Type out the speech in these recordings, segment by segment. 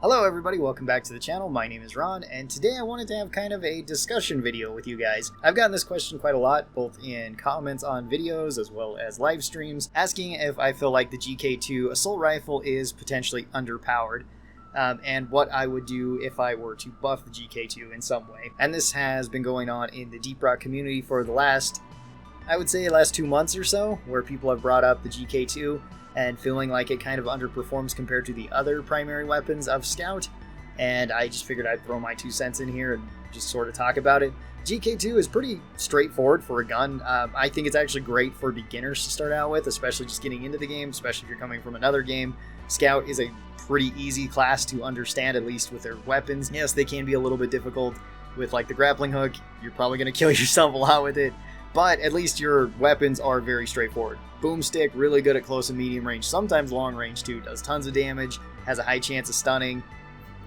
Hello everybody, welcome back to the channel. My name is Ron, and today I wanted to have kind of a discussion video with you guys. I've gotten this question quite a lot, both in comments on videos as well as live streams, asking if I feel like the GK2 Assault Rifle is potentially underpowered, and what I would do if I were to buff the GK2 in some way. And this has been going on in the Deep Rock community for the last 2 months or so, where people have brought up the GK2 and feeling like it kind of underperforms compared to the other primary weapons of Scout, and I just figured I'd throw my 2 cents in here and just sort of talk about it. GK2 is pretty straightforward for a gun. I think it's actually great for beginners to start out with, especially just getting into the game, especially if you're coming from another game. Scout is a pretty easy class to understand, at least with their weapons. Yes, they can be a little bit difficult with like the grappling hook. You're probably going to kill yourself a lot with it, but at least your weapons are very straightforward. Boomstick, really good at close and medium range, sometimes long range too, does tons of damage, has a high chance of stunning.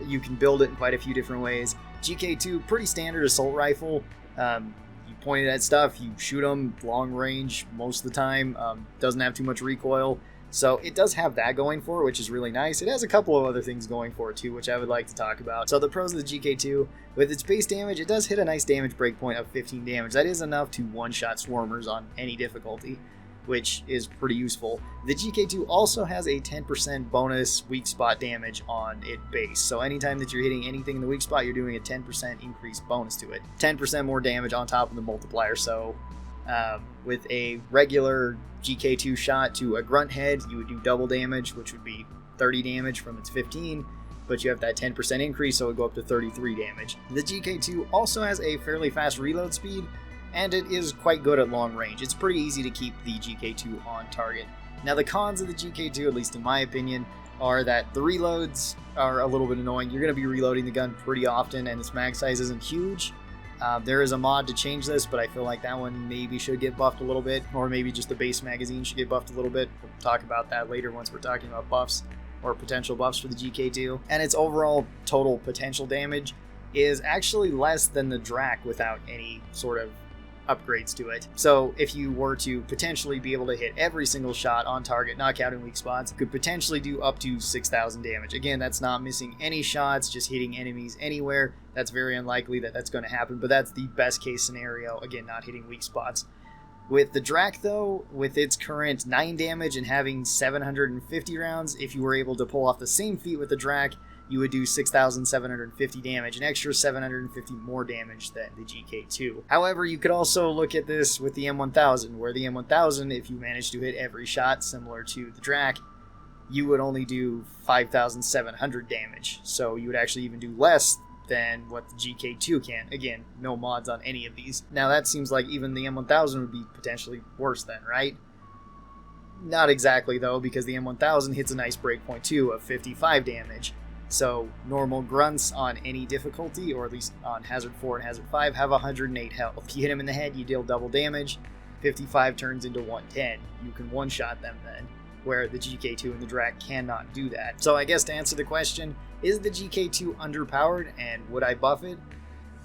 You can build it in quite a few different ways. GK2, pretty standard assault rifle. You point it at stuff, you shoot them long range most of the time, doesn't have too much recoil. So it does have that going for it, which is really nice. It has a couple of other things going for it too, which I would like to talk about. So the pros of the GK2, with its base damage, it does hit a nice damage breakpoint of 15 damage. That is enough to one-shot swarmers on any difficulty, which is pretty useful. The GK2 also has a 10% bonus weak spot damage on its base. So anytime that you're hitting anything in the weak spot, you're doing a 10% increased bonus to it. 10% more damage on top of the multiplier. So with a regular GK2 shot to a grunt head, you would do double damage, which would be 30 damage from its 15, but you have that 10% increase, so it would go up to 33 damage. The GK2 also has a fairly fast reload speed, and it is quite good at long range. It's pretty easy to keep the GK2 on target. Now the cons of the GK2, at least in my opinion, are that the reloads are a little bit annoying. You're going to be reloading the gun pretty often, and its mag size isn't huge. There is a mod to change this, but I feel like that one maybe should get buffed a little bit, or maybe just the base magazine should get buffed a little bit. We'll talk about that later once we're talking about buffs or potential buffs for the GK2. And its overall total potential damage is actually less than the Drac without any sort of upgrades to it. So if you were to potentially be able to hit every single shot on target, not counting weak spots, could potentially do up to 6,000 damage. Again, that's not missing any shots, just hitting enemies anywhere. That's very unlikely that that's going to happen, but that's the best case scenario, again, not hitting weak spots. With the Drac, though, with its current 9 damage and having 750 rounds, if you were able to pull off the same feat with the Drac, you would do 6,750 damage, an extra 750 more damage than the GK2. However, you could also look at this with the M1000, where the M1000, if you manage to hit every shot similar to the Drac, you would only do 5,700 damage. So you would actually even do less than what the GK2 can. Again, no mods on any of these. Now that seems like even the M1000 would be potentially worse then, right? Not exactly though, because the M1000 hits a nice breakpoint too of 55 damage. So normal grunts on any difficulty, or at least on Hazard 4 and Hazard 5, have 108 health. If you hit them in the head, you deal double damage. 55 turns into 110. You can one-shot them then, where the GK2 and the Drac cannot do that. So I guess to answer the question, is the GK2 underpowered and would I buff it?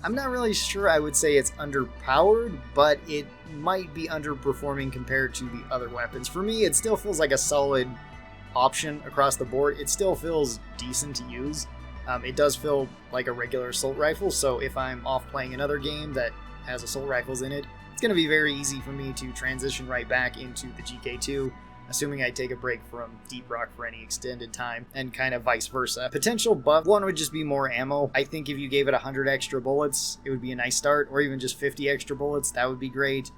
I'm not really sure I would say it's underpowered, but it might be underperforming compared to the other weapons. For me, it still feels like a solid option across the board. It still feels decent to use. It does feel like a regular assault rifle, so if I'm off playing another game that has assault rifles in it, it's going to be very easy for me to transition right back into the GK2, assuming I take a break from Deep Rock for any extended time, and kind of vice versa. Potential buff, one would just be more ammo. I think if you gave it 100 extra bullets, it would be a nice start, or even just 50 extra bullets, that would be great.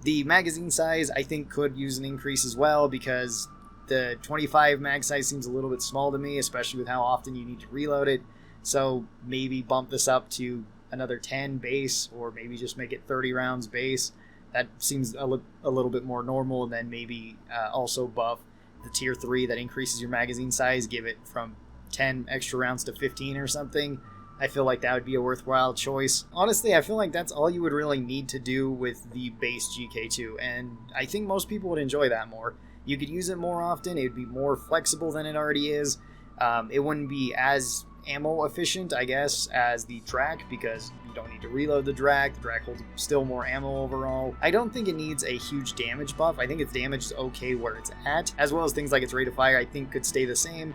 The magazine size, I think, could use an increase as well, because the 25 mag size seems a little bit small to me, especially with how often you need to reload it. So maybe bump this up to another 10 base, or maybe just make it 30 rounds base. That seems a little bit more normal. And then maybe also buff the tier 3 that increases your magazine size, give it from 10 extra rounds to 15 or something. I feel like that would be a worthwhile choice. Honestly, I feel like that's all you would really need to do with the base GK2, and I think most people would enjoy that more. You could use it more often, it would be more flexible than it already is. It wouldn't be as ammo efficient, I guess, as the Drac, because you don't need to reload the Drac. The Drac holds still more ammo overall. I don't think it needs a huge damage buff. I think its damage is okay where it's at, as well as things like its rate of fire I think could stay the same.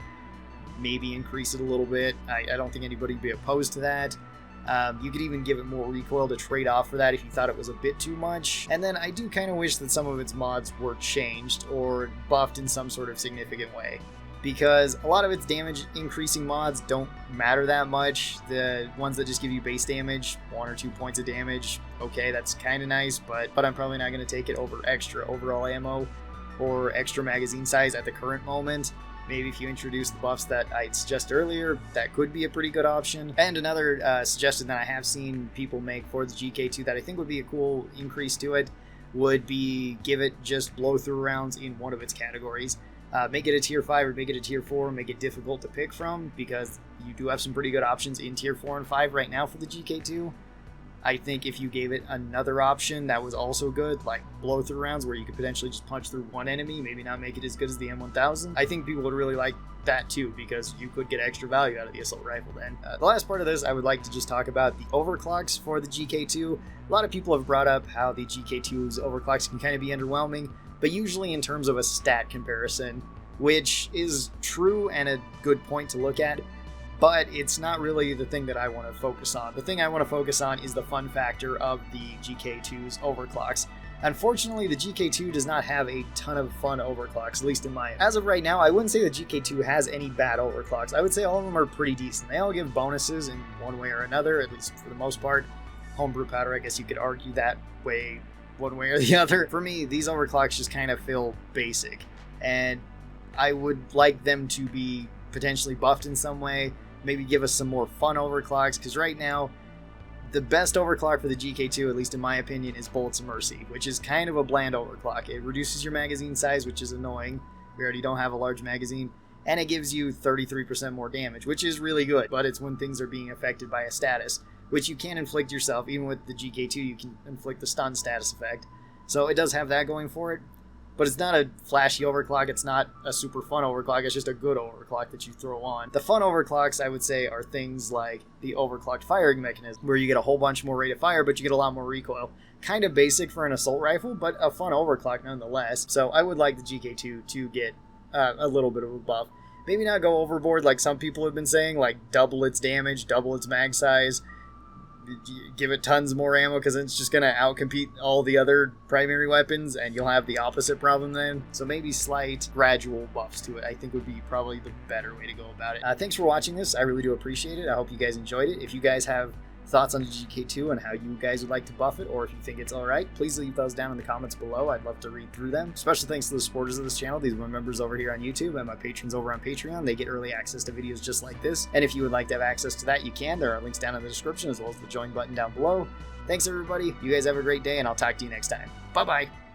maybe increase it a little bit. I don't think anybody would be opposed to that. You could even give it more recoil to trade off for that if you thought it was a bit too much. And then I do kind of wish that some of its mods were changed or buffed in some sort of significant way, because a lot of its damage increasing mods don't matter that much. The ones that just give you base damage, 1 or 2 points of damage, okay, that's kind of nice, but I'm probably not going to take it over extra overall ammo or extra magazine size at the current moment. Maybe if you introduce the buffs that I suggested earlier, that could be a pretty good option. And another suggestion that I have seen people make for the GK2 that I think would be a cool increase to it would be give it just blow through rounds in one of its categories. Make it a tier 5 or make it a tier 4, make it difficult to pick from, because you do have some pretty good options in tier 4 and 5 right now for the GK2. I think if you gave it another option that was also good, like blow through rounds where you could potentially just punch through one enemy, maybe not make it as good as the M1000, I think people would really like that too, because you could get extra value out of the assault rifle then. The last part of this, I would like to just talk about the overclocks for the GK2. A lot of people have brought up how the GK2's overclocks can kind of be underwhelming, but usually in terms of a stat comparison, which is true and a good point to look at, but it's not really the thing that I want to focus on. The thing I want to focus on is the fun factor of the GK2's overclocks. Unfortunately, the GK2 does not have a ton of fun overclocks, at least in my... As of right now, I wouldn't say the GK2 has any bad overclocks. I would say all of them are pretty decent. They all give bonuses in one way or another, at least for the most part. Homebrew powder, I guess you could argue that way, one way or the other. For me, these overclocks just kind of feel basic, and I would like them to be potentially buffed in some way. Maybe give us some more fun overclocks, because right now the best overclock for the GK2, at least in my opinion, is Bullets of Mercy, which is kind of a bland overclock. It reduces your magazine size, which is annoying. We already don't have a large magazine, and it gives you 33% more damage, which is really good, but it's when things are being affected by a status, which you can inflict yourself. Even with the GK2, you can inflict the stun status effect, so it does have that going for it. But it's not a flashy overclock, it's not a super fun overclock, it's just a good overclock that you throw on. The fun overclocks, I would say, are things like the overclocked firing mechanism, where you get a whole bunch more rate of fire, but you get a lot more recoil. Kind of basic for an assault rifle, but a fun overclock nonetheless. So I would like the GK2 to get a little bit of a buff. Maybe not go overboard like some people have been saying, like double its damage, double its mag size, give it tons more ammo, because it's just going to outcompete all the other primary weapons, and you'll have the opposite problem then. So maybe slight gradual buffs to it, I think, would be probably the better way to go about it. Thanks for watching this. I really do appreciate it. I hope you guys enjoyed it. If you guys have thoughts on the GK2 and how you guys would like to buff it, or if you think it's alright, please leave those down in the comments below. I'd love to read through them. Special thanks to the supporters of this channel. These are my members over here on YouTube and my patrons over on Patreon. They get early access to videos just like this, and if you would like to have access to that, you can. There are links down in the description, as well as the join button down below. Thanks everybody, you guys have a great day, and I'll talk to you next time. Bye bye.